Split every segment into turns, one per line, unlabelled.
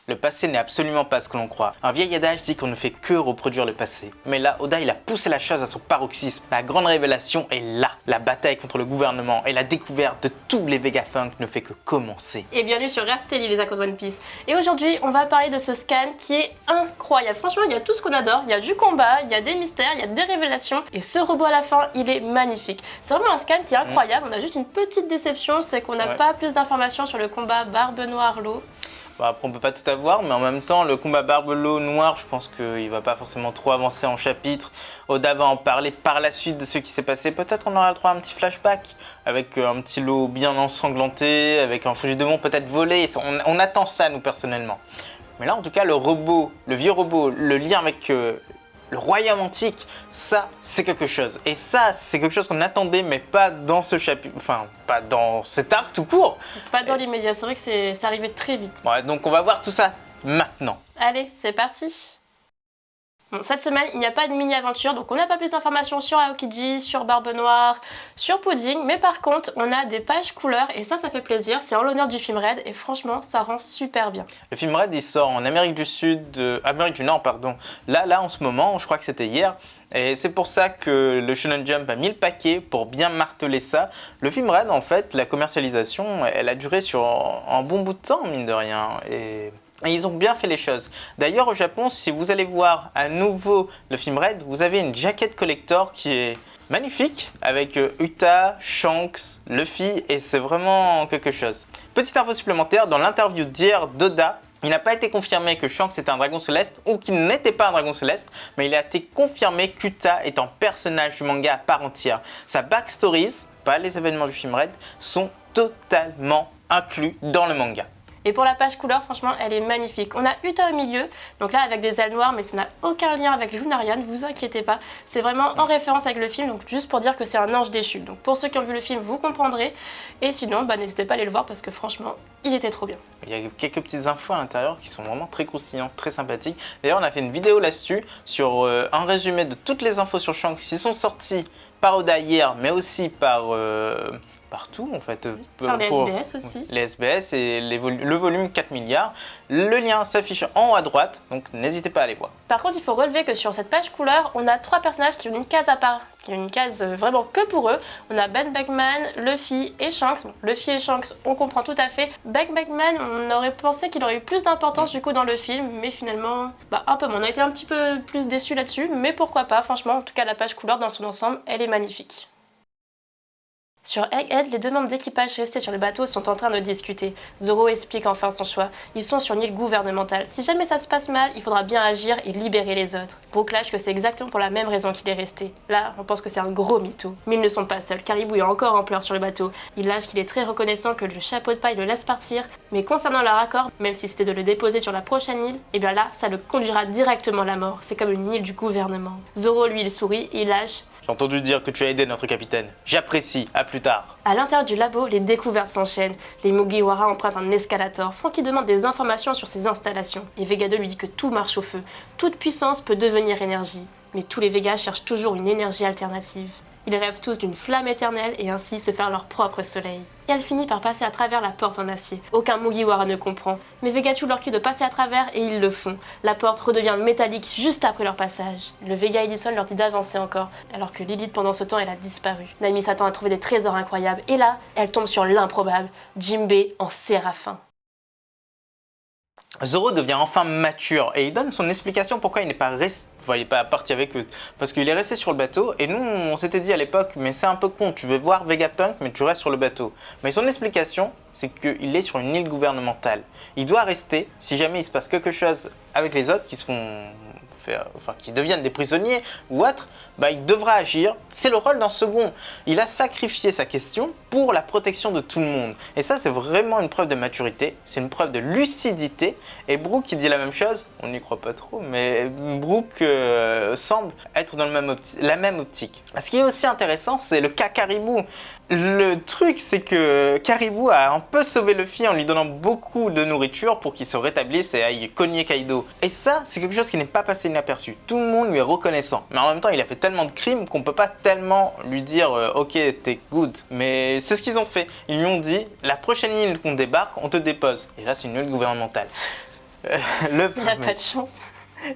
Le passé n'est absolument pas ce que l'on croit. Un vieil adage dit qu'on ne fait que reproduire le passé. Mais là, Oda, il a poussé la chose à son paroxysme. La grande révélation est là. La bataille contre le gouvernement et la découverte de tous les Vegapunk ne fait que commencer.
Et bienvenue sur Raftelli, les accords de One Piece. Et aujourd'hui, on va parler de ce scan qui est incroyable. Franchement, il y a tout ce qu'on adore. Il y a du combat, il y a des mystères, il y a des révélations. Et ce robot à la fin, il est magnifique. C'est vraiment un scan qui est incroyable. On a juste une petite déception, c'est qu'on n'a pas plus d'informations sur le combat Barbe Noire-L'eau.
Bon, après, on peut pas tout avoir, mais en même temps, le combat Barbe-L'eau Noir, je pense qu'il va pas forcément trop avancer en chapitre. Oda va en parler par la suite de ce qui s'est passé. Peut-être on aura le droit à un petit flashback avec un petit lot bien ensanglanté, avec un Fuji-Demon peut-être volé. On attend ça, nous, personnellement. Mais là, en tout cas, le robot, le vieux robot, le lien avec le royaume antique, ça, c'est quelque chose. Et ça, c'est quelque chose qu'on attendait, mais pas dans ce chapitre, enfin, pas dans cet arc tout court.
Pas dans l'immédiat, c'est vrai que ça arrivait très vite.
Ouais, donc on va voir tout ça maintenant.
Allez, c'est parti. Bon, cette semaine, il n'y a pas de mini-aventure, donc on n'a pas plus d'informations sur Aokiji, sur Barbe Noire, sur Pudding, mais par contre, on a des pages couleurs, et ça fait plaisir, c'est en l'honneur du film Red, et franchement, ça rend super bien.
Le film Red, il sort en Amérique du Sud, Amérique du Nord, pardon, là, en ce moment, je crois que c'était hier, et c'est pour ça que le Shonen Jump a mis le paquet pour bien marteler ça. Le film Red, en fait, la commercialisation, elle a duré sur un bon bout de temps, mine de rien, et ils ont bien fait les choses. D'ailleurs, au Japon, si vous allez voir à nouveau le film Red, vous avez une jaquette collector qui est magnifique avec Uta, Shanks, Luffy, et c'est vraiment quelque chose. Petite info supplémentaire, dans l'interview d'hier d'Oda, il n'a pas été confirmé que Shanks était un dragon céleste ou qu'il n'était pas un dragon céleste, mais il a été confirmé qu'Uta est un personnage du manga à part entière. Sa backstories, pas les événements du film Red, sont totalement inclus dans le manga.
Et pour la page couleur, franchement, elle est magnifique. On a Uta au milieu, donc là avec des ailes noires, mais ça n'a aucun lien avec les Lunarian, ne vous inquiétez pas. C'est vraiment en référence avec le film, donc juste pour dire que c'est un ange déchu. Donc pour ceux qui ont vu le film, vous comprendrez. Et sinon, n'hésitez pas à aller le voir parce que franchement, il était trop bien.
Il y a quelques petites infos à l'intérieur qui sont vraiment très croustillantes, très sympathiques. D'ailleurs, on a fait une vidéo là-dessus sur un résumé de toutes les infos sur Shanks qui sont sorties par Oda hier, mais aussi par... partout en fait.
Par les SBS aussi.
Les SBS et le volume 4 milliards. Le lien s'affiche en haut à droite, donc n'hésitez pas à aller voir.
Par contre, il faut relever que sur cette page couleur, on a 3 personnages qui ont une case à part, qui ont une case vraiment que pour eux. On a Ben Beckman, Luffy et Shanks. Bon, Luffy et Shanks, on comprend tout à fait. Ben Beckman, on aurait pensé qu'il aurait eu plus d'importance du coup dans le film, mais finalement, un peu moins. On a été un petit peu plus déçus là-dessus, mais pourquoi pas, franchement, en tout cas la page couleur dans son ensemble, elle est magnifique. Sur Egghead, les 2 membres d'équipage restés sur le bateau sont en train de discuter. Zoro explique enfin son choix. Ils sont sur une île gouvernementale. Si jamais ça se passe mal, il faudra bien agir et libérer les autres. Brook lâche que c'est exactement pour la même raison qu'il est resté. Là, on pense que c'est un gros mytho. Mais ils ne sont pas seuls. Caribou est encore en pleurs sur le bateau. Il lâche qu'il est très reconnaissant que le chapeau de paille le laisse partir. Mais concernant leur accord, même si c'était de le déposer sur la prochaine île, et bien là, ça le conduira directement à la mort. C'est comme une île du gouvernement. Zoro, lui, il sourit et il lâche.
J'ai entendu dire que tu as aidé notre capitaine. J'apprécie, à plus tard.
À l'intérieur du labo, les découvertes s'enchaînent. Les Mugiwara empruntent un escalator. Franky demande des informations sur ses installations. Et Vega 2 lui dit que tout marche au feu. Toute puissance peut devenir énergie. Mais tous les Vegas cherchent toujours une énergie alternative. Ils rêvent tous d'une flamme éternelle et ainsi se faire leur propre soleil. Et elle finit par passer à travers la porte en acier. Aucun Mugiwara ne comprend. Mais Vegatu leur crie de passer à travers et ils le font. La porte redevient métallique juste après leur passage. Le Vega Edison leur dit d'avancer encore, alors que Lilith pendant ce temps elle a disparu. Nami s'attend à trouver des trésors incroyables et là, elle tombe sur l'improbable, Jinbei en séraphin.
Zoro devient enfin mature et il donne son explication pourquoi il n'est pas parti avec eux. Parce qu'il est resté sur le bateau et nous on s'était dit à l'époque mais c'est un peu con, tu veux voir Vegapunk mais tu restes sur le bateau. Mais son explication c'est qu'il est sur une île gouvernementale. Il doit rester si jamais il se passe quelque chose avec les autres qui qui deviennent des prisonniers ou autres, il devra agir. C'est le rôle d'un second. Il a sacrifié sa question pour la protection de tout le monde. Et ça, c'est vraiment une preuve de maturité, c'est une preuve de lucidité. Et Brook, il dit la même chose, on n'y croit pas trop, mais Brook semble être dans la même optique. Ce qui est aussi intéressant, c'est le cas Caribou. Le truc, c'est que Caribou a un peu sauvé Luffy en lui donnant beaucoup de nourriture pour qu'il se rétablisse et aille cogner Kaido. Et ça, c'est quelque chose qui n'est pas passé inaperçu. Tout le monde lui est reconnaissant. Mais en même temps, il a fait tellement de crimes qu'on peut pas tellement lui dire ok, t'es good. Mais c'est ce qu'ils ont fait. Ils lui ont dit, la prochaine île qu'on débarque, on te dépose. Et là, c'est une île gouvernementale. Le
Il n'a pas de chance.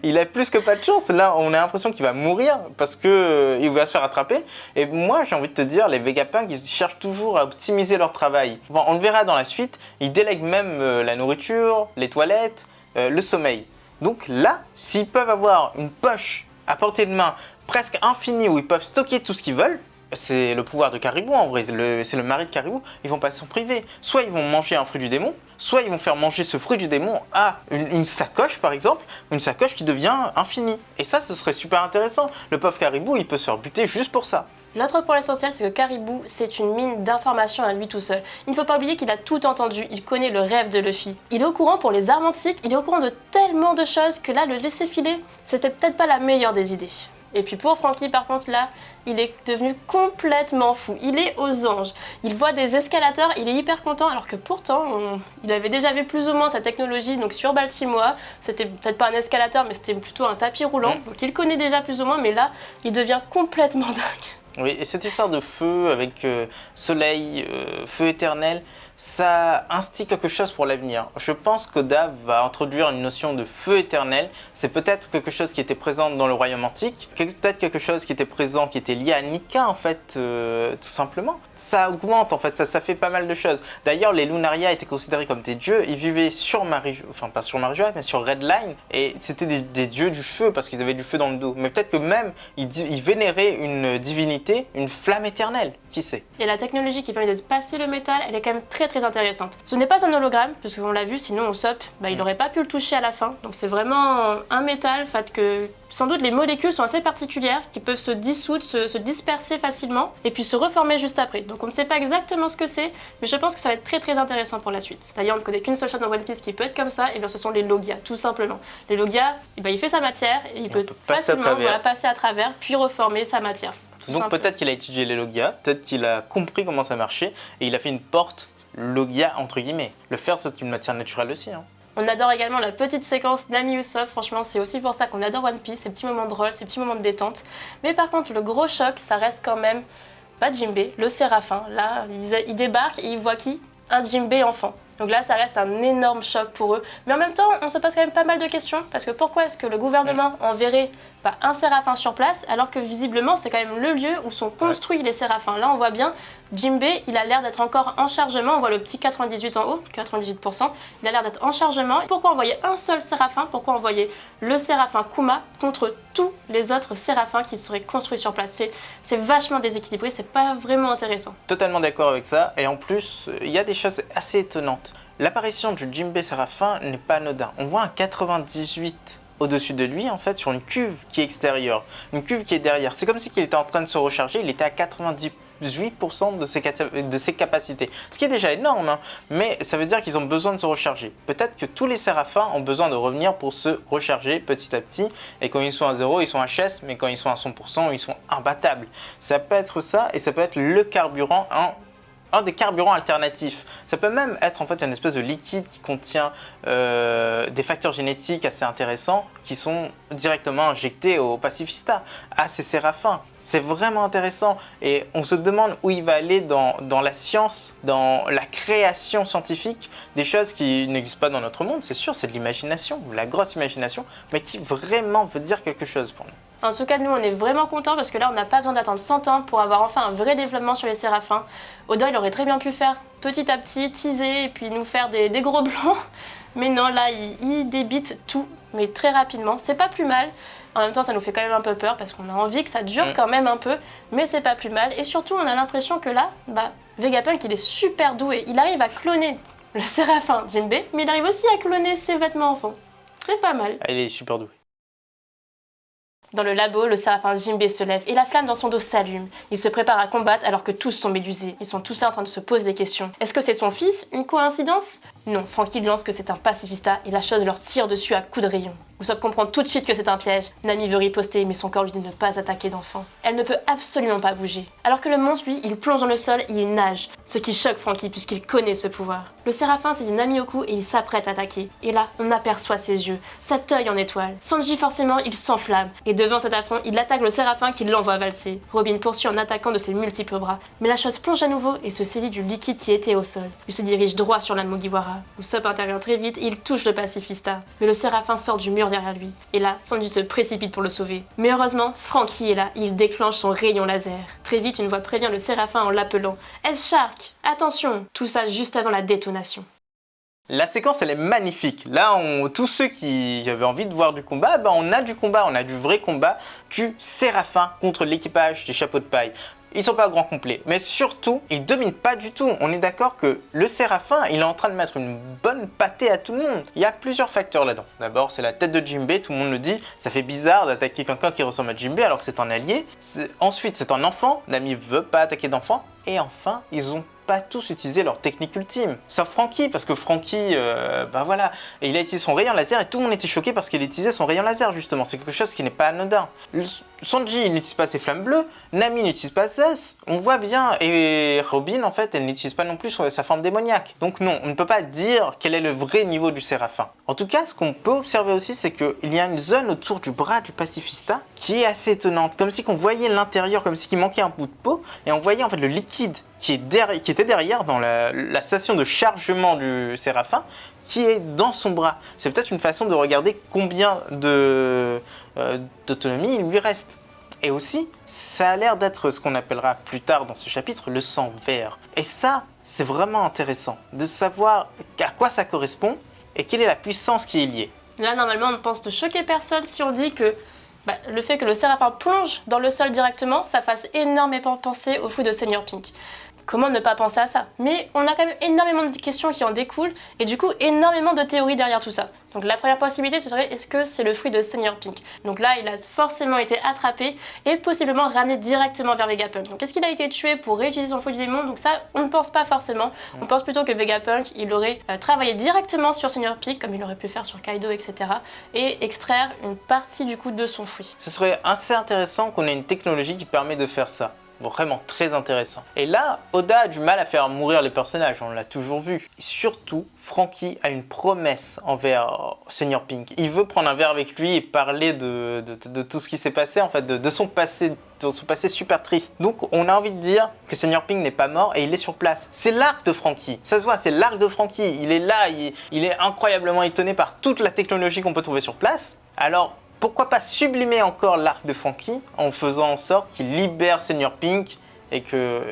Il a plus que pas de chance. Là, on a l'impression qu'il va mourir parce que il va se faire attraper. Et moi, j'ai envie de te dire, les Vegapunk, ils cherchent toujours à optimiser leur travail. Bon, on le verra dans la suite. Ils délèguent même la nourriture, les toilettes, le sommeil. Donc là, s'ils peuvent avoir une poche à portée de main presque infinie où ils peuvent stocker tout ce qu'ils veulent, c'est le pouvoir de Caribou en vrai, c'est le mari de Caribou, ils vont pas s'en priver. Soit ils vont manger un fruit du démon, soit ils vont faire manger ce fruit du démon à une sacoche par exemple, une sacoche qui devient infinie. Et ça, ce serait super intéressant. Le pauvre Caribou, il peut se faire buter juste pour ça.
L'autre point essentiel, c'est que Caribou, c'est une mine d'informations à lui tout seul. Il ne faut pas oublier qu'il a tout entendu, il connaît le rêve de Luffy. Il est au courant pour les armes antiques, il est au courant de tellement de choses que là, le laisser filer, c'était peut-être pas la meilleure des idées. Et puis pour Franky, par contre, là, il est devenu complètement fou. Il est aux anges. Il voit des escalators, il est hyper content, alors que pourtant, il avait déjà vu plus ou moins sa technologie donc sur Baltimore. C'était peut-être pas un escalator, mais c'était plutôt un tapis roulant. Donc il connaît déjà plus ou moins, mais là, il devient complètement dingue.
Oui, et cette histoire de feu avec soleil, feu éternel, ça instille quelque chose pour l'avenir. Je pense qu'Oda va introduire une notion de feu éternel. C'est peut-être quelque chose qui était présent dans le royaume antique, peut-être quelque chose qui était présent, qui était lié à Nika en fait, tout simplement. Ça augmente en fait, ça fait pas mal de choses. D'ailleurs, les Lunaria étaient considérés comme des dieux. Ils vivaient sur enfin pas sur Marie-Joie, mais sur Red Line. Et c'était des dieux du feu parce qu'ils avaient du feu dans le dos. Mais peut-être que même ils vénéraient une divinité, une flamme éternelle. Qui sait?
Et la technologie qui permet de passer le métal, elle est quand même très intéressante. Ce n'est pas un hologramme, parce qu'on l'a vu, sinon Usopp, il n'aurait pas pu le toucher à la fin. Donc c'est vraiment un métal, fait que sans doute les molécules sont assez particulières, qui peuvent se dissoudre, se disperser facilement, et puis se reformer juste après. Donc on ne sait pas exactement ce que c'est, mais je pense que ça va être très intéressant pour la suite. D'ailleurs, on ne connaît qu'une seule chose dans One Piece qui peut être comme ça, et bien ce sont les Logia, tout simplement. Les Logia, il fait sa matière, et il peut facilement passer à travers, puis reformer sa matière.
Donc peut-être qu'il a étudié les Logia, peut-être qu'il a compris comment ça marchait, et il a fait une porte Logia entre guillemets. Le fer, c'est une matière naturelle aussi.
On adore également la petite séquence d'Ami Usopp, franchement c'est aussi pour ça qu'on adore One Piece, ces petits moments drôles, ces petits moments de détente. Mais par contre le gros choc, ça reste quand même pas Jinbei, le Séraphin. Là, il débarque et il voit qui? Un Jinbei enfant. Donc là, ça reste un énorme choc pour eux. Mais en même temps, on se pose quand même pas mal de questions, parce que pourquoi est-ce que le gouvernement enverrait un Séraphin sur place, alors que visiblement, c'est quand même le lieu où sont construits les Séraphins. Là, on voit bien, Jinbei, il a l'air d'être encore en chargement. On voit le petit 98 en haut, 98%. Il a l'air d'être en chargement. Pourquoi envoyer un seul Séraphin? Pourquoi envoyer le Séraphin Kuma contre tous les autres Séraphins qui seraient construits sur place? C'est vachement déséquilibré, c'est pas vraiment intéressant.
Totalement d'accord avec ça. Et en plus, il y a des choses assez étonnantes. L'apparition du Jinbei Séraphin n'est pas anodin. On voit un 98 au-dessus de lui, en fait, sur une cuve qui est extérieure, une cuve qui est derrière. C'est comme si il était en train de se recharger, il était à 98% de ses capacités. Ce qui est déjà énorme, mais ça veut dire qu'ils ont besoin de se recharger. Peut-être que tous les Séraphins ont besoin de revenir pour se recharger petit à petit, et quand ils sont à 0, ils sont HS, mais quand ils sont à 100%, ils sont imbattables. Ça peut être ça, et ça peut être le carburant, un des carburants alternatifs. Ça peut même être en fait une espèce de liquide qui contient des facteurs génétiques assez intéressants qui sont directement injectés au pacifista, à ces séraphins. C'est vraiment intéressant et on se demande où il va aller dans la science, dans la création scientifique, des choses qui n'existent pas dans notre monde, c'est sûr, c'est de l'imagination, la grosse imagination, mais qui vraiment veut dire quelque chose pour nous.
En tout cas, nous, on est vraiment contents parce que là, on n'a pas besoin d'attendre 100 ans pour avoir enfin un vrai développement sur les séraphins. Oda, il aurait très bien pu faire petit à petit, teaser et puis nous faire des gros blancs. Mais non, là, il débite tout, mais très rapidement. C'est pas plus mal. En même temps, ça nous fait quand même un peu peur parce qu'on a envie que ça dure quand même un peu, mais c'est pas plus mal. Et surtout, on a l'impression que là, Vegapunk, il est super doué. Il arrive à cloner le séraphin Jinbei, mais il arrive aussi à cloner ses vêtements enfants. C'est pas mal.
Il est super doué.
Dans le labo, le séraphin Jinbei se lève et la flamme dans son dos s'allume. Il se prépare à combattre alors que tous sont médusés. Ils sont tous là en train de se poser des questions. Est-ce que c'est son fils? Une coïncidence? Non, Franky lance que c'est un pacifista et la chose leur tire dessus à coups de rayon. Usopp comprend tout de suite que c'est un piège. Nami veut riposter, mais son corps lui dit de ne pas attaquer d'enfant. Elle ne peut absolument pas bouger. Alors que le monstre, lui, il plonge dans le sol et il nage. Ce qui choque Franky puisqu'il connaît ce pouvoir. Le Séraphin saisit Nami au cou et il s'apprête à attaquer. Et là, on aperçoit ses yeux, cet œil en étoile. Sanji, forcément, il s'enflamme. Et devant cet affront, il attaque le Séraphin qui l'envoie valser. Robin poursuit en attaquant de ses multiples bras. Mais la chose plonge à nouveau et se saisit du liquide qui était au sol. Il se dirige droit sur l'âne Mugiwara. Usopp intervient très vite et il touche le pacifista. Mais le Séraphin sort du mur derrière lui. Et là, Sanji se précipite pour le sauver. Mais heureusement, Franky est là et il déclenche son rayon laser. Très vite, une voix prévient le Séraphin en l'appelant. S-Shark, attention! Tout ça juste avant la détonation.
La séquence, elle est magnifique. Là, tous ceux qui avaient envie de voir du combat, on a du combat, on a du vrai combat du Séraphin contre l'équipage des chapeaux de paille. Ils sont pas au grand complet, mais surtout, ils dominent pas du tout. On est d'accord que le Séraphin, il est en train de mettre une bonne pâtée à tout le monde. Il y a plusieurs facteurs là-dedans. D'abord, c'est la tête de Jinbei, tout le monde le dit. Ça fait bizarre d'attaquer quelqu'un qui ressemble à Jinbei alors que c'est un allié. Ensuite, c'est un enfant. Nami veut pas attaquer d'enfant. Et enfin, ils ont pas tous utilisé leur technique ultime. Sauf Franky, parce que Franky, voilà, et il a utilisé son rayon laser et tout le monde était choqué parce qu'il utilisait son rayon laser justement. C'est quelque chose qui n'est pas anodin. Sanji, il n'utilise pas ses flammes bleues, Nami n'utilise pas Zeus, on voit bien, et Robin, en fait, elle n'utilise pas non plus sa forme démoniaque. Donc non, on ne peut pas dire quel est le vrai niveau du Séraphin. En tout cas, ce qu'on peut observer aussi, c'est qu'il y a une zone autour du bras du pacifista qui est assez étonnante, comme si qu'on voyait l'intérieur, comme si il manquait un bout de peau, et on voyait en fait le liquide qui était derrière dans la station de chargement du Séraphin, qui est dans son bras. C'est peut-être une façon de regarder combien d'autonomie il lui reste. Et aussi, ça a l'air d'être ce qu'on appellera plus tard dans ce chapitre le sang vert. Et ça, c'est vraiment intéressant de savoir à quoi ça correspond et quelle est la puissance qui est liée.
Là, normalement, on ne pense de choquer personne si on dit que le fait que le Séraphin plonge dans le sol directement, ça fasse énormément penser au fruit de Seigneur Pink. Comment ne pas penser à ça? Mais on a quand même énormément de questions qui en découlent et du coup énormément de théories derrière tout ça. Donc la première possibilité ce serait est-ce que c'est le fruit de Seigneur Pink? Donc là il a forcément été attrapé et possiblement ramené directement vers Vegapunk. Donc est-ce qu'il a été tué pour réutiliser son fruit du démon? Donc ça on ne pense pas forcément. On pense plutôt que Vegapunk il aurait travaillé directement sur Seigneur Pink comme il aurait pu faire sur Kaido etc. et extraire une partie du coup de son fruit.
Ce serait assez intéressant qu'on ait une technologie qui permet de faire ça. Vraiment très intéressant. Et là, Oda a du mal à faire mourir les personnages, on l'a toujours vu. Et surtout, Franky a une promesse envers Seigneur Pink. Il veut prendre un verre avec lui et parler de tout ce qui s'est passé, en fait, de son passé super triste. Donc on a envie de dire que Seigneur Pink n'est pas mort et il est sur place. C'est l'arc de Franky. Ça se voit, c'est l'arc de Franky. Il est là, il est incroyablement étonné par toute la technologie qu'on peut trouver sur place. Alors, pourquoi pas sublimer encore l'arc de Franky en faisant en sorte qu'il libère Seigneur Pink et que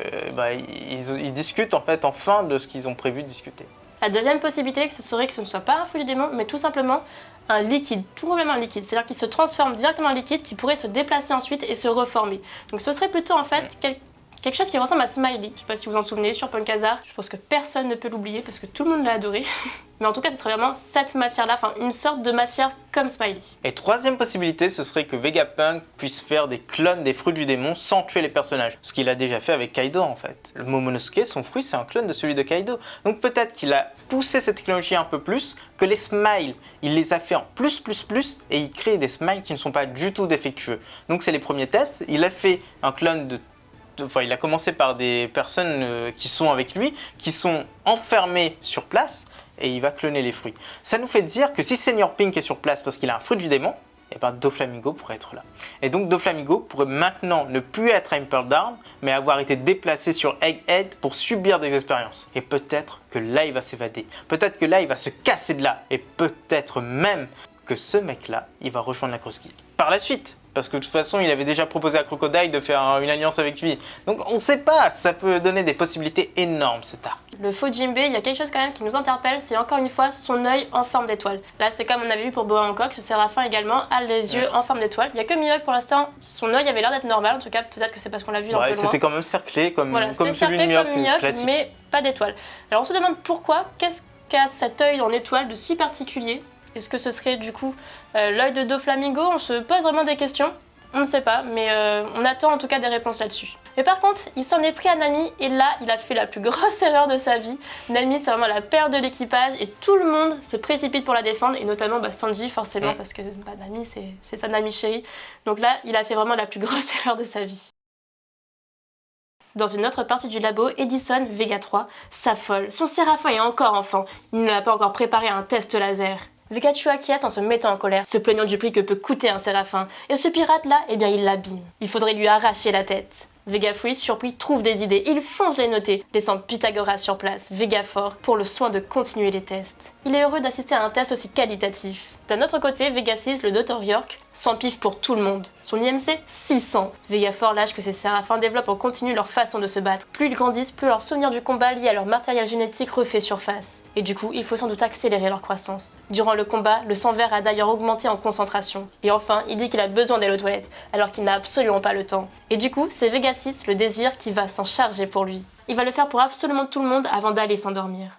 ils discutent en fait enfin de ce qu'ils ont prévu de discuter.
La deuxième possibilité, ce serait que ce ne soit pas un fruit du démon, mais tout simplement un liquide, tout complètement un liquide. C'est-à-dire qu'il se transforme directement en liquide qui pourrait se déplacer ensuite et se reformer. Donc ce serait plutôt en fait quelque chose qui ressemble à Smiley. Je sais pas si vous vous en souvenez sur Punk Hazard. Je pense que personne ne peut l'oublier parce que tout le monde l'a adoré. Mais en tout cas, ce serait vraiment cette matière-là, enfin une sorte de matière comme Smiley.
Et troisième possibilité, ce serait que Vegapunk puisse faire des clones des fruits du démon sans tuer les personnages. Ce qu'il a déjà fait avec Kaido en fait. Le Momonosuke, son fruit, c'est un clone de celui de Kaido. Donc peut-être qu'il a poussé cette technologie un peu plus, que les smiles, il les a fait en plus, et il crée des smiles qui ne sont pas du tout défectueux. Donc c'est les premiers tests. Il a fait un clone il a commencé par des personnes qui sont avec lui, qui sont enfermées sur place, et il va cloner les fruits. Ça nous fait dire que si Seigneur Pink est sur place parce qu'il a un fruit du démon, et Doflamingo pourrait être là. Et donc Doflamingo pourrait maintenant ne plus être à Impel Down, mais avoir été déplacé sur Egghead pour subir des expériences. Et peut-être que là il va s'évader, peut-être que là il va se casser de là, et peut-être même que ce mec-là, il va rejoindre la Cross Guild. Par la suite, parce que de toute façon, il avait déjà proposé à Crocodile de faire une alliance avec lui. Donc on ne sait pas, ça peut donner des possibilités énormes cet arc.
Le faux Jinbei, il y a quelque chose quand même qui nous interpelle, c'est encore une fois son œil en forme d'étoile. Là, c'est comme on avait vu pour Boa Hancock, ce Séraphin également a les yeux en forme d'étoile. Il n'y a que Mihawk pour l'instant, son œil avait l'air d'être normal, en tout cas peut-être que c'est parce qu'on l'a vu un peu loin.
C'était quand même cerclé comme
c'était
celui
cerclé
de
comme Mihawk,
classique.
mais pas d'étoile. Alors on se demande pourquoi, qu'est-ce qu'a cet œil en étoile de si particulier? Est-ce que ce serait du coup l'œil de Doflamingo? On se pose vraiment des questions. On ne sait pas, mais on attend en tout cas des réponses là-dessus. Mais par contre, il s'en est pris à Nami et là, il a fait la plus grosse erreur de sa vie. Nami, c'est vraiment la perle de l'équipage et tout le monde se précipite pour la défendre et notamment Sanji forcément parce que Nami, c'est sa Nami chérie. Donc là, il a fait vraiment la plus grosse erreur de sa vie. Dans une autre partie du labo, Edison, Vega 3, s'affole. Son Séraphin est encore enfant. Il ne l'a pas encore préparé à un test laser. Vega acquiesce en se mettant en colère, se plaignant du prix que peut coûter un Séraphin. Et ce pirate-là, eh bien il l'abîme. Il faudrait lui arracher la tête. Vega Free, surpris, trouve des idées. Il fonce les noter, laissant Pythagoras sur place, Vega Fort, pour le soin de continuer les tests. Il est heureux d'assister à un test aussi qualitatif. D'un autre côté, Vega 6, le Dr York, s'empiffe pour tout le monde. Son IMC, 600. Vega Fort lâche que ses séraphins développent en continu leur façon de se battre. Plus ils grandissent, plus leurs souvenirs du combat liés à leur matériel génétique refait surface. Et du coup, il faut sans doute accélérer leur croissance. Durant le combat, le sang vert a d'ailleurs augmenté en concentration. Et enfin, il dit qu'il a besoin d'aller aux toilettes, alors qu'il n'a absolument pas le temps. Et du coup, c'est Vega 6, le désir, qui va s'en charger pour lui. Il va le faire pour absolument tout le monde avant d'aller s'endormir.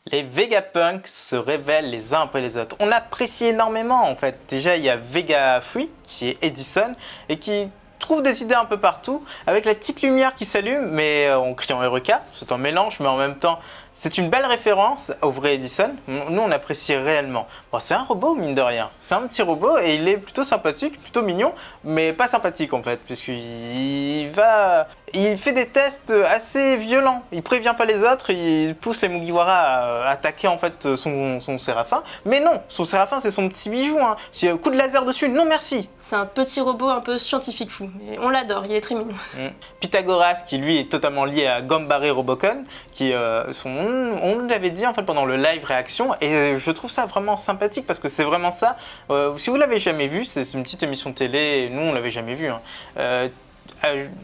Les Vegapunks se révèlent les uns après les autres. On apprécie énormément en fait. Déjà, il y a Vega Free qui est Edison et qui trouve des idées un peu partout avec la petite lumière qui s'allume, mais en criant Eureka. C'est un mélange, mais en même temps, c'est une belle référence au vrai Edison. Nous, on apprécie réellement. Bon, c'est un robot, mine de rien. C'est un petit robot et il est plutôt sympathique, plutôt mignon, mais pas sympathique en fait, puisqu'il fait des tests assez violents. Il prévient pas les autres, il pousse les Mugiwara à attaquer en fait son Séraphin. Mais non, son Séraphin, c'est son petit bijou. Hein. Si coup de laser dessus, non merci.
C'est un petit robot un peu scientifique fou, mais on l'adore, il est très mignon.
Pythagoras, qui lui est totalement lié à Gambare Robocon, qui on l'avait dit en fait pendant le live réaction, et je trouve ça vraiment sympathique parce que c'est vraiment ça. Si vous l'avez jamais vu, c'est une petite émission de télé, nous on l'avait jamais vu. Hein.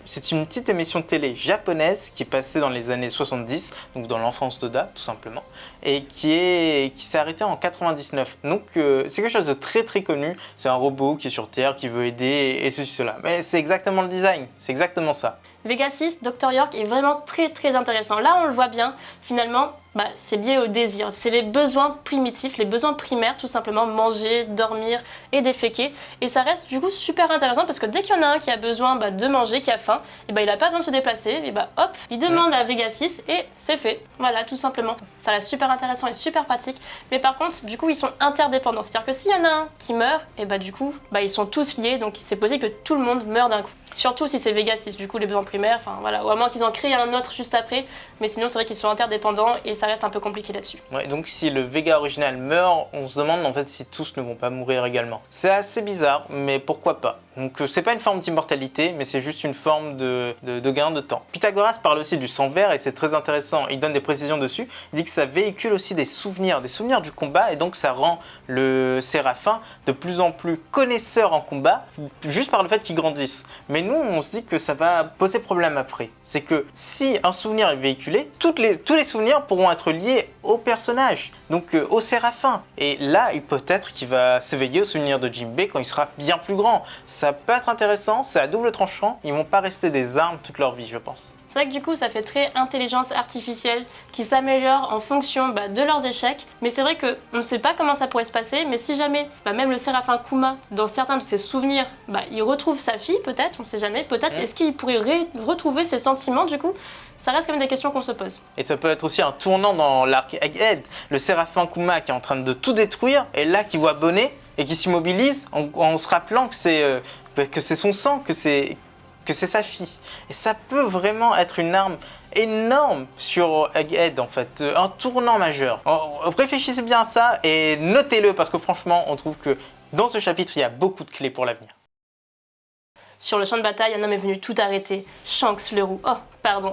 C'est une petite émission de télé japonaise qui est passée dans les années 70, donc dans l'enfance d'Oda tout simplement, et qui s'est arrêtée en 99. Donc c'est quelque chose de très très connu, c'est un robot qui est sur Terre, qui veut aider et ceci cela. Mais c'est exactement le design, c'est exactement ça.
Vega 6, Dr York est vraiment très très intéressant. Là on le voit bien, finalement, c'est lié au désir. C'est les besoins primitifs, les besoins primaires, tout simplement, manger, dormir et déféquer. Et ça reste du coup super intéressant parce que dès qu'il y en a un qui a besoin de manger, qui a faim, et il n'a pas besoin de se déplacer, et hop, il demande à Vega 6 et c'est fait. Voilà, tout simplement. Ça reste super intéressant et super pratique. Mais par contre, du coup, ils sont interdépendants. C'est-à-dire que s'il y en a un qui meurt, et du coup, ils sont tous liés, donc c'est possible que tout le monde meure d'un coup. Surtout si c'est Vega 6, du coup les besoins primaires, enfin voilà, ou à moins qu'ils en créent un autre juste après, mais sinon c'est vrai qu'ils sont interdépendants et ça reste un peu compliqué là-dessus.
Ouais, donc si le Vega original meurt, on se demande en fait si tous ne vont pas mourir également. C'est assez bizarre, mais pourquoi pas. Donc c'est pas une forme d'immortalité, mais c'est juste une forme de gain de temps. Pythagoras parle aussi du sang vert et c'est très intéressant, il donne des précisions dessus, il dit que ça véhicule aussi des souvenirs du combat et donc ça rend le Séraphin de plus en plus connaisseur en combat, juste par le fait qu'il grandisse. Mais nous, on se dit que ça va poser problème après. C'est que si un souvenir est véhiculé, tous les souvenirs pourront être liés au personnage, donc au Séraphin. Et là, peut-être qu'il va s'éveiller au souvenir de Jinbei quand il sera bien plus grand. Ça peut être intéressant, c'est à double tranchant. Ils vont pas rester des armes toute leur vie, je pense.
C'est vrai que du coup ça fait très intelligence artificielle qui s'améliore en fonction de leurs échecs, mais c'est vrai qu'on ne sait pas comment ça pourrait se passer, mais si jamais même le Séraphin Kuma, dans certains de ses souvenirs, il retrouve sa fille peut-être, on ne sait jamais, peut-être est-ce qu'il pourrait retrouver ses sentiments du coup. Ça reste quand même des questions qu'on se pose.
Et ça peut être aussi un tournant dans l'arc Egghead, le Séraphin Kuma qui est en train de tout détruire, et là qui voit Bonnet et qui s'immobilise en se rappelant que c'est son sang, que c'est sa fille. Et ça peut vraiment être une arme énorme sur Egghead en fait, un tournant majeur. Réfléchissez bien à ça et notez-le parce que franchement, on trouve que dans ce chapitre, il y a beaucoup de clés pour l'avenir.
Sur le champ de bataille, un homme est venu tout arrêter. Shanks le roux.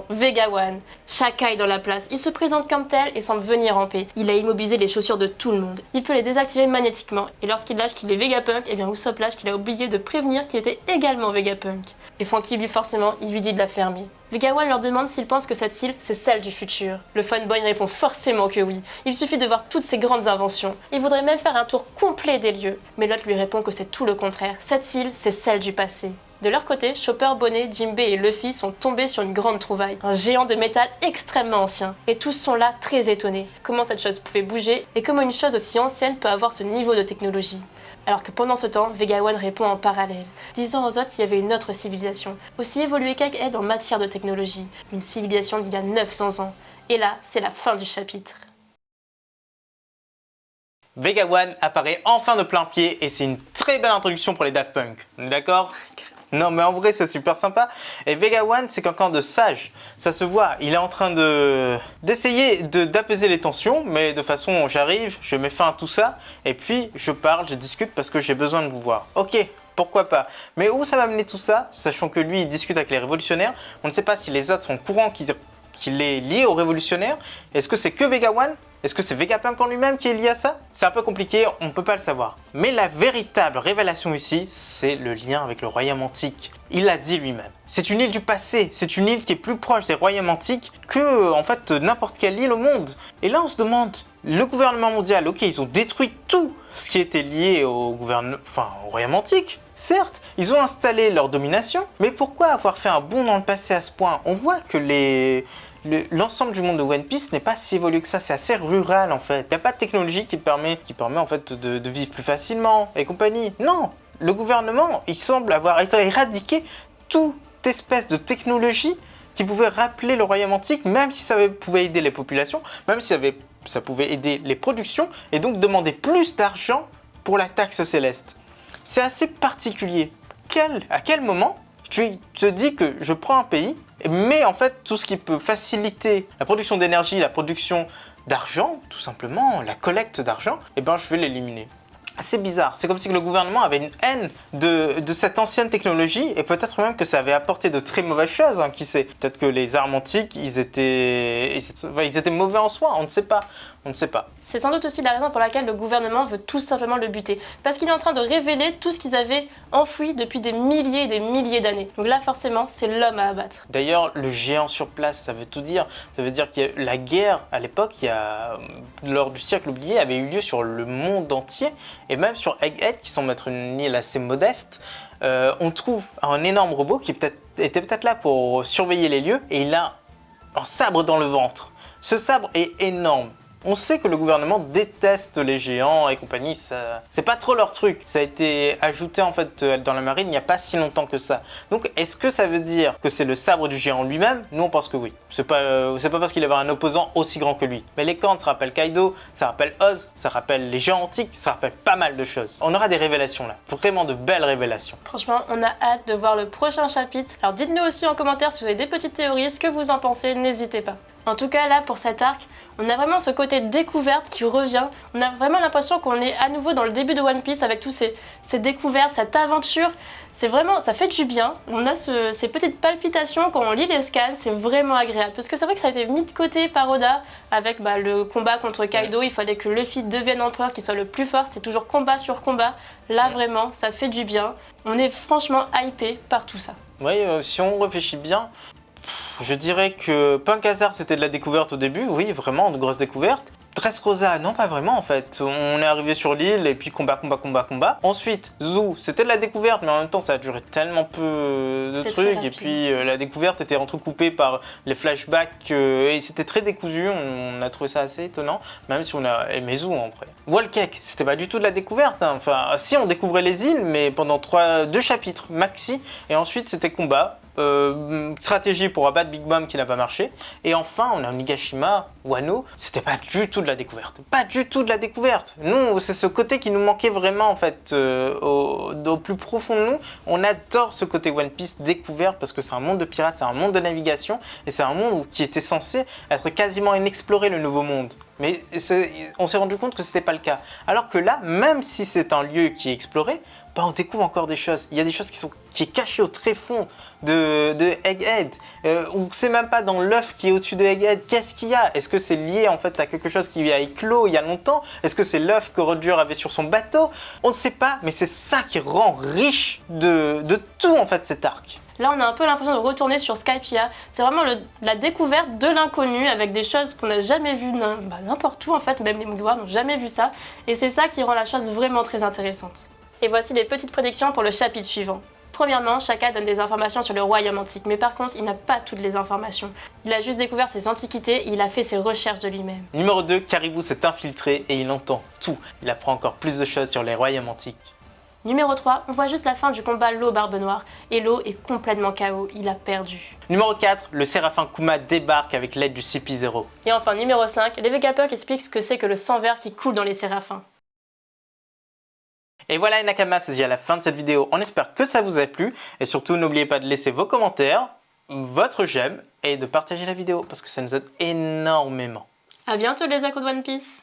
Vega One. Shaka est dans la place. Il se présente comme tel et semble venir en paix. Il a immobilisé les chaussures de tout le monde. Il peut les désactiver magnétiquement. Et lorsqu'il lâche qu'il est Vegapunk, Usopp lâche qu'il a oublié de prévenir qu'il était également Vegapunk. Et Franky, lui, forcément, il lui dit de la fermer. Vega One leur demande s'ils pensent que cette île, c'est celle du futur. Le fanboy répond forcément que oui. Il suffit de voir toutes ces grandes inventions. Il voudrait même faire un tour complet des lieux. Mais l'autre lui répond que c'est tout le contraire. Cette île, c'est celle du passé. De leur côté, Chopper, Bonnet, Jinbei et Luffy sont tombés sur une grande trouvaille, un géant de métal extrêmement ancien. Et tous sont là très étonnés. Comment cette chose pouvait bouger et comment une chose aussi ancienne peut avoir ce niveau de technologie. Alors que pendant ce temps, Vega One répond en parallèle, disant aux autres qu'il y avait une autre civilisation, aussi évoluée qu'Egghead en matière de technologie, une civilisation d'il y a 900 ans. Et là, c'est la fin du chapitre.
Vega One apparaît enfin de plein pied et c'est une très belle introduction pour les Daft Punk. D'accord? Non mais en vrai c'est super sympa. Et Vega One c'est quelqu'un de sage. Ça se voit, il est en train d'essayer d'apaiser les tensions, mais de façon j'arrive, je mets fin à tout ça, et puis je parle, je discute parce que j'ai besoin de vous voir. Ok, pourquoi pas. Mais où ça va mener tout ça, sachant que lui il discute avec les révolutionnaires, on ne sait pas si les autres sont au courant qu'il est lié aux révolutionnaires. Est-ce que c'est que Vega One? Est-ce que c'est Vegapunk en lui-même qui est lié à ça? C'est un peu compliqué, on ne peut pas le savoir. Mais la véritable révélation ici, c'est le lien avec le royaume antique. Il l'a dit lui-même. C'est une île du passé, c'est une île qui est plus proche des royaumes antiques que, en fait, n'importe quelle île au monde. Et là, on se demande, le gouvernement mondial, ok, ils ont détruit tout ce qui était lié au royaume antique. Certes, ils ont installé leur domination, mais pourquoi avoir fait un bond dans le passé à ce point? On voit que l'ensemble du monde de One Piece n'est pas si évolué que ça, c'est assez rural en fait. Il n'y a pas de technologie qui permet en fait de vivre plus facilement et compagnie. Non, le gouvernement, il semble avoir éradiqué toute espèce de technologie qui pouvait rappeler le royaume antique, même si ça pouvait aider les populations, même si ça pouvait aider les productions, et donc demander plus d'argent pour la taxe céleste. C'est assez particulier. À quel moment tu te dis que je prends un pays, mais en fait tout ce qui peut faciliter la production d'énergie, la production d'argent, tout simplement, la collecte d'argent, eh ben je vais l'éliminer. C'est bizarre, c'est comme si le gouvernement avait une haine de cette ancienne technologie et peut-être même que ça avait apporté de très mauvaises choses, hein, qui sait. Peut-être que les armes antiques, ils étaient mauvais en soi, on ne sait pas. On ne sait pas.
C'est sans doute aussi la raison pour laquelle le gouvernement veut tout simplement le buter. Parce qu'il est en train de révéler tout ce qu'ils avaient enfoui depuis des milliers et des milliers d'années. Donc là, forcément, c'est l'homme à abattre.
D'ailleurs, le géant sur place, ça veut tout dire. Ça veut dire que la guerre, à l'époque, lors du siècle oublié, avait eu lieu sur le monde entier. Et même sur Egghead, qui semble être une île assez modeste, on trouve un énorme robot qui était peut-être là pour surveiller les lieux. Et il a un sabre dans le ventre. Ce sabre est énorme. On sait que le gouvernement déteste les géants et compagnie, c'est pas trop leur truc. Ça a été ajouté en fait dans la marine il n'y a pas si longtemps que ça. Donc est-ce que ça veut dire que c'est le sabre du géant lui-même? Nous on pense que oui. C'est pas parce qu'il avait un opposant aussi grand que lui. Mais les cornes, ça rappelle Kaido, ça rappelle Oz, ça rappelle les géants antiques, ça rappelle pas mal de choses. On aura des révélations là, vraiment de belles révélations.
Franchement, on a hâte de voir le prochain chapitre. Alors dites-nous aussi en commentaire si vous avez des petites théories, ce que vous en pensez, n'hésitez pas. En tout cas, là, pour cet arc, on a vraiment ce côté découverte qui revient. On a vraiment l'impression qu'on est à nouveau dans le début de One Piece avec tous ces découvertes, cette aventure. C'est vraiment, ça fait du bien. On a ces petites palpitations quand on lit les scans, c'est vraiment agréable. Parce que c'est vrai que ça a été mis de côté par Oda avec le combat contre Kaido. Il fallait que Luffy devienne empereur, qu'il soit le plus fort. C'était toujours combat sur combat. Là, vraiment, ça fait du bien. On est franchement hypé par tout ça.
Oui, si on réfléchit bien, je dirais que Punk Hazard c'était de la découverte au début, oui vraiment, de grosses découvertes. Dressrosa, non pas vraiment en fait. On est arrivé sur l'île et puis combat. Ensuite, Zou, c'était de la découverte mais en même temps ça a duré tellement peu de trucs. Et puis la découverte était entrecoupée par les flashbacks et c'était très décousu, on a trouvé ça assez étonnant. Même si on a aimé Zou en vrai. Wallcake, c'était pas du tout de la découverte. Hein. Enfin, si on découvrait les îles mais pendant 2 chapitres maxi et ensuite c'était combat. Stratégie pour abattre Big Mom qui n'a pas marché. Et enfin, on a Onigashima, Wano. C'était pas du tout de la découverte. Pas du tout de la découverte. Nous, c'est ce côté qui nous manquait vraiment en fait au plus profond de nous. On adore ce côté One Piece découvert parce que c'est un monde de pirates, c'est un monde de navigation et c'est un monde qui était censé être quasiment inexploré, le nouveau monde. Mais on s'est rendu compte que c'était pas le cas. Alors que là, même si c'est un lieu qui est exploré, on découvre encore des choses. Il y a des choses qui est cachées au tréfonds de Egghead. On ne sait même pas dans l'œuf qui est au-dessus de Egghead, qu'est-ce qu'il y a? Est-ce que c'est lié en fait à quelque chose qui a éclos il y a longtemps? Est-ce que c'est l'œuf que Roger avait sur son bateau? On ne sait pas, mais c'est ça qui rend riche de tout en fait cet arc.
Là, on a un peu l'impression de retourner sur Skypiea. C'est vraiment la découverte de l'inconnu avec des choses qu'on n'a jamais vues n'importe où en fait. Même les Mugiwara n'ont jamais vu ça. Et c'est ça qui rend la chose vraiment très intéressante. Et voici les petites prédictions pour le chapitre suivant. Premièrement, Shaka donne des informations sur le royaume antique, mais par contre, il n'a pas toutes les informations. Il a juste découvert ses antiquités et il a fait ses recherches de lui-même.
Numéro 2, Caribou s'est infiltré et il entend tout. Il apprend encore plus de choses sur les royaumes antiques.
Numéro 3, on voit juste la fin du combat Lo Barbe Noire, et Lo est complètement KO, il a perdu.
Numéro 4, le Séraphin Kuma débarque avec l'aide du CP0.
Et enfin, numéro 5, les Vegapunk expliquent ce que c'est que le sang vert qui coule dans les séraphins.
Et voilà les Nakamas, c'est déjà la fin de cette vidéo. On espère que ça vous a plu. Et surtout, n'oubliez pas de laisser vos commentaires, votre j'aime et de partager la vidéo parce que ça nous aide énormément.
A bientôt les Akos de One Piece.